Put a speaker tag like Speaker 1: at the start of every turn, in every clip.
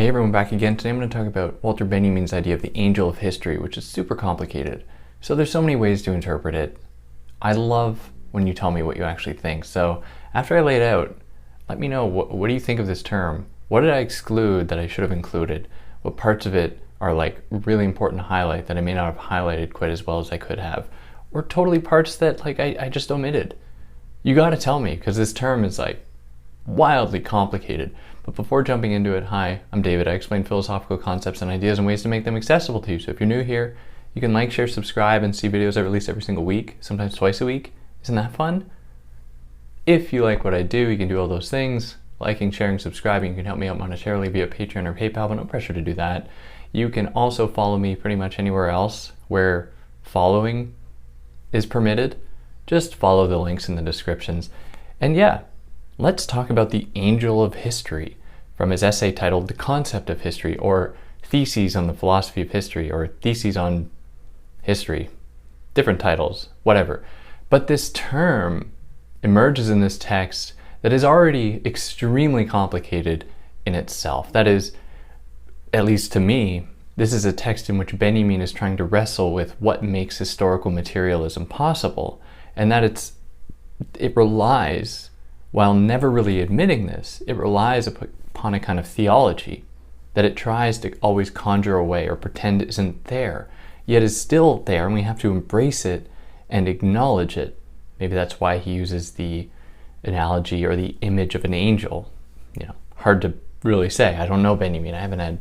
Speaker 1: Hey everyone, back again. Today I'm going to talk about Walter Benjamin's idea of the angel of history, which is super complicated. So there's so many ways to interpret it. I love when you tell me what you actually think. So after I lay it out, let me know what do you think of this term? What did I exclude that I should have included? What parts of it are like really important to highlight that I may not have highlighted quite as well as I could have? Or totally parts that like I just omitted? You got to tell me, because this term is like wildly complicated. But before jumping into it, hi, I'm David. I explain philosophical concepts and ideas and ways to make them accessible to you. So if you're new here, you can like, share, subscribe, and see videos I release every single week, sometimes twice a week. Isn't that fun? If you like what I do, you can do all those things. Liking, sharing, subscribing. You can help me out monetarily via Patreon or PayPal, but no pressure to do that. You can also follow me pretty much anywhere else where following is permitted. Just follow the links in the descriptions. And yeah, let's talk about the angel of history from his essay titled The Concept of History, or Theses on the Philosophy of History, or Theses on History. Different titles, whatever. But this term emerges in this text that is already extremely complicated in itself. That is, at least to me, this is a text in which Benjamin is trying to wrestle with what makes historical materialism possible, and that it relies, while never really admitting this, it relies upon a kind of theology that it tries to always conjure away or pretend isn't there, yet is still there, and we have to embrace it and acknowledge it. Maybe that's why he uses the analogy or the image of an angel. Hard to really say. I don't know Benjamin. I haven't had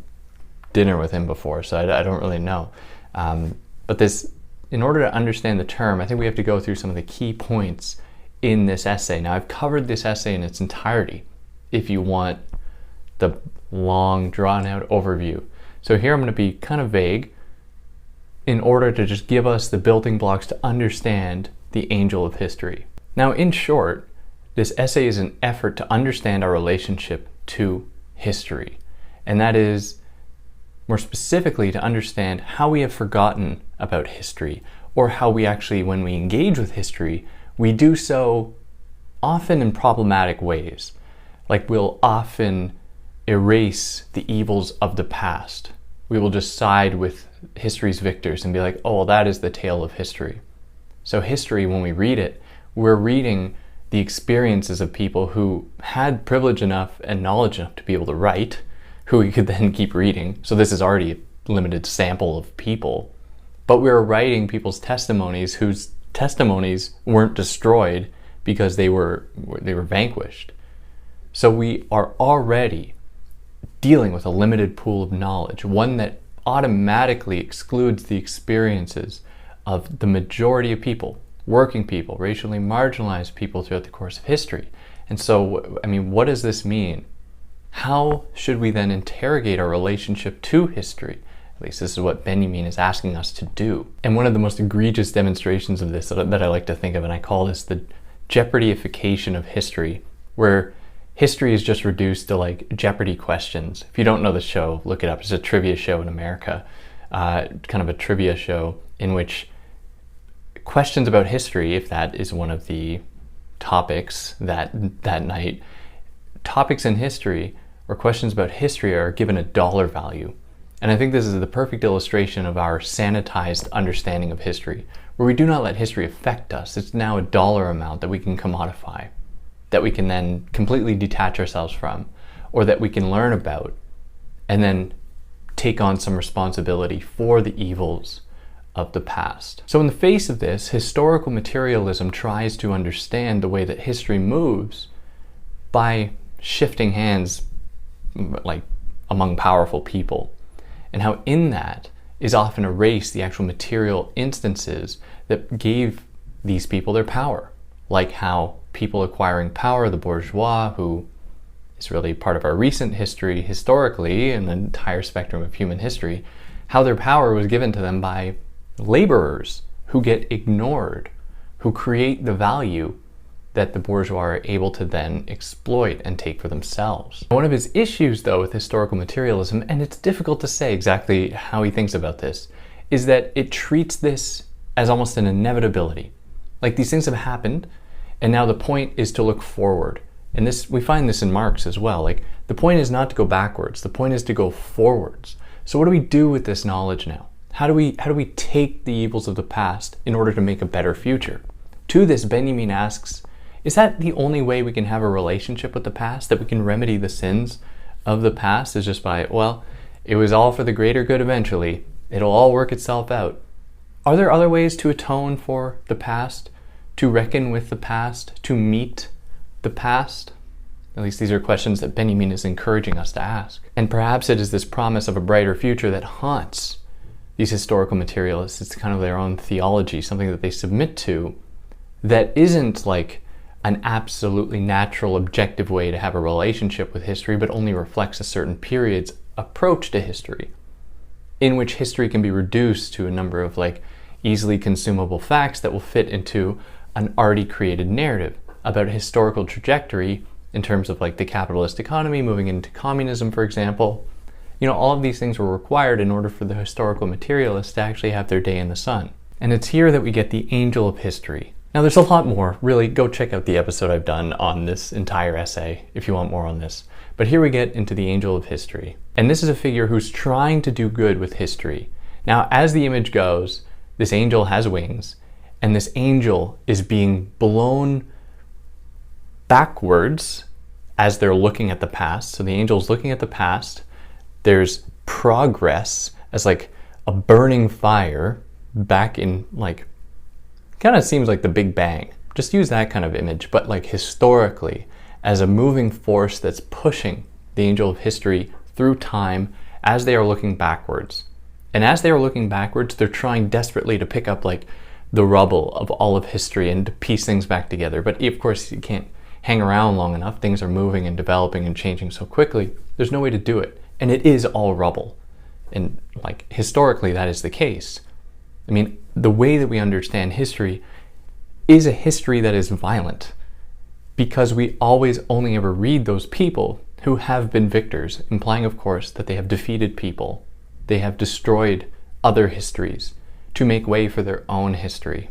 Speaker 1: dinner with him before, so I don't really know. But this, in order to understand the term, I think we have to go through some of the key points in this essay. Now, I've covered this essay in its entirety if you want the long, drawn-out overview. So here I'm going to be kind of vague in order to just give us the building blocks to understand the angel of history. Now, in short, this essay is an effort to understand our relationship to history, and that is, more specifically, to understand how we have forgotten about history, or how we actually, when we engage with history, we do so often in problematic ways. Like, we'll often erase the evils of the past. We will just side with history's victors and be like, oh, well, that is the tale of history. So history, when we read it, we're reading the experiences of people who had privilege enough and knowledge enough to be able to write, who we could then keep reading. So this is already a limited sample of people. But we're writing people's testimonies whose testimonies weren't destroyed because they were vanquished. So we are already dealing with a limited pool of knowledge, one that automatically excludes the experiences of the majority of people, working people, racially marginalized people throughout the course of history. And so, what does this mean? How should we then interrogate our relationship to history? At least this is what Benjamin is asking us to do. And one of the most egregious demonstrations of this that I like to think of, and I call this the Jeopardyification of history, where history is just reduced to like Jeopardy questions. If you don't know the show, look it up. It's a trivia show in America, kind of a trivia show in which questions about history, if that is one of the topics that night, topics in history or questions about history are given a dollar value. And I think this is the perfect illustration of our sanitized understanding of history, where we do not let history affect us. It's now a dollar amount that we can commodify, that we can then completely detach ourselves from, or that we can learn about, and then take on some responsibility for the evils of the past. So in the face of this, historical materialism tries to understand the way that history moves by shifting hands like among powerful people, and how in that is often erased the actual material instances that gave these people their power, like how people acquiring power, the bourgeois, who is really part of our recent history historically in the entire spectrum of human history, how their power was given to them by laborers who get ignored, who create the value that the bourgeois are able to then exploit and take for themselves. One of his issues, though, with historical materialism, and it's difficult to say exactly how he thinks about this, is that it treats this as almost an inevitability. Like, these things have happened, and now the point is to look forward And this, we find this in Marx as well. Like, the point is not to go backwards, the point is to go forwards. So what do we do with this knowledge now? How do we take the evils of the past in order to make a better future? To this, Benjamin asks, is that the only way we can have a relationship with the past, that we can remedy the sins of the past, is just by, well, it was all for the greater good eventually, it'll all work itself out? Are there other ways to atone for the past, to reckon with the past, to meet the past? At least these are questions that Benjamin is encouraging us to ask. And perhaps it is this promise of a brighter future that haunts these historical materialists. It's kind of their own theology, something that they submit to, that isn't like an absolutely natural, objective way to have a relationship with history, but only reflects a certain period's approach to history, in which history can be reduced to a number of like easily consumable facts that will fit into an already created narrative about a historical trajectory in terms of like the capitalist economy moving into communism, for example. You know, all of these things were required in order for the historical materialists to actually have their day in the sun. And it's here that we get the angel of history. Now, there's a lot more. Really, go check out the episode I've done on this entire essay if you want more on this. But here we get into the angel of history. And this is a figure who's trying to do good with history. Now, as the image goes, this angel has wings, and this angel is being blown backwards as they're looking at the past. So the angel's looking at the past. There's progress as like a burning fire back in like, kind of seems like the Big Bang. Just use that kind of image, but like historically as a moving force that's pushing the angel of history through time as they are looking backwards. And as they are looking backwards, they're trying desperately to pick up like the rubble of all of history and to piece things back together. But of course, you can't hang around long enough. Things are moving and developing and changing so quickly. There's no way to do it. And it is all rubble. And like historically, that is the case. I mean, the way that we understand history is a history that is violent, because we always only ever read those people who have been victors, implying, of course, that they have defeated people. They have destroyed other histories to make way for their own history.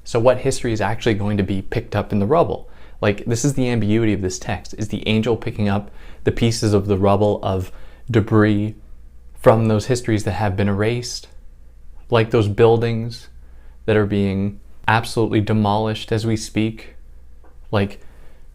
Speaker 1: So what history is actually going to be picked up in the rubble? Like, this is the ambiguity of this text. Is the angel picking up the pieces of the rubble of debris from those histories that have been erased? Like those buildings that are being absolutely demolished as we speak? Like,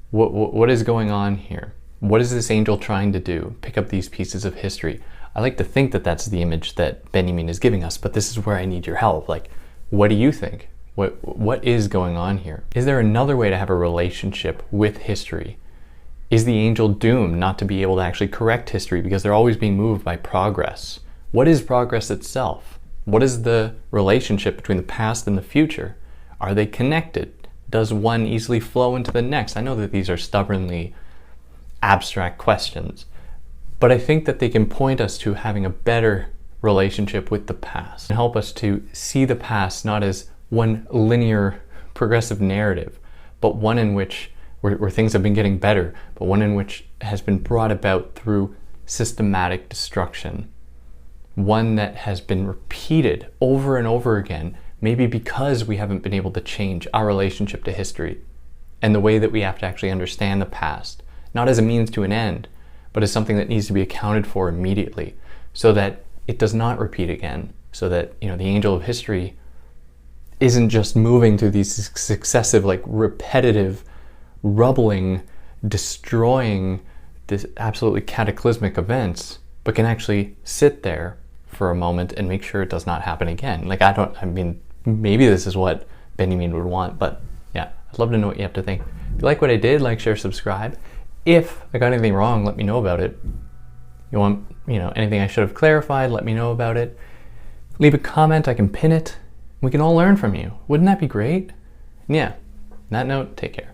Speaker 1: what is going on here? What is this angel trying to do? Pick up these pieces of history. I like to think that that's the image that Benjamin is giving us, but this is where I need your help. Like, what do you think? What is going on here? Is there another way to have a relationship with history? Is the angel doomed not to be able to actually correct history because they're always being moved by progress? What is progress itself? What is the relationship between the past and the future? Are they connected? Does one easily flow into the next? I know that these are stubbornly abstract questions, but I think that they can point us to having a better relationship with the past and help us to see the past not as one linear progressive narrative, but one in which where things have been getting better, but one in which has been brought about through systematic destruction. One that has been repeated over and over again, maybe because we haven't been able to change our relationship to history and the way that we have to actually understand the past, not as a means to an end, but as something that needs to be accounted for immediately so that it does not repeat again, so that, you know, the angel of history isn't just moving through these successive, like repetitive, rubbling, destroying, this absolutely cataclysmic events, but can actually sit there for a moment and make sure it does not happen again. Like, I mean, maybe this is what Benjamin would want, but yeah, I'd love to know what you have to think. If you like what I did, like, share, subscribe. If I got anything wrong, let me know about it. You want, anything I should have clarified, let me know about it. Leave a comment, I can pin it. We can all learn from you. Wouldn't that be great? And yeah, on that note, take care.